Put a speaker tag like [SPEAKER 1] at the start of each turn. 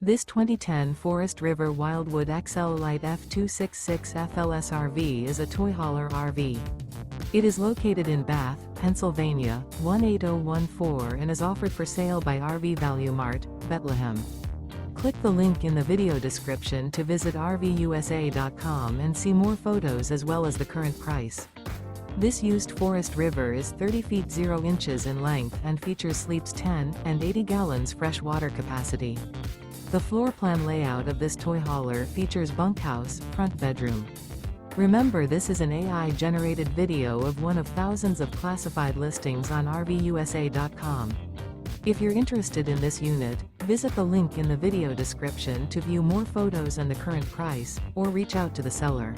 [SPEAKER 1] This 2010 Forest River Wildwood XL Lite F266 FLS RV is a toy hauler RV. It is located in Bath, Pennsylvania, 18014 and is offered for sale by RV Value Mart, Behtlehem. Click the link in the video description to visit RVUSA.com and see more photos as well as the current price. This used Forest River is 30 feet 0 inches in length and features sleeps 10 and 80 gallons fresh water capacity. The floor plan layout of this toy hauler features bunkhouse, front bedroom. Remember, this is an AI-generated video of one of thousands of classified listings on RVUSA.com. If you're interested in this unit, visit the link in the video description to view more photos and the current price, or reach out to the seller.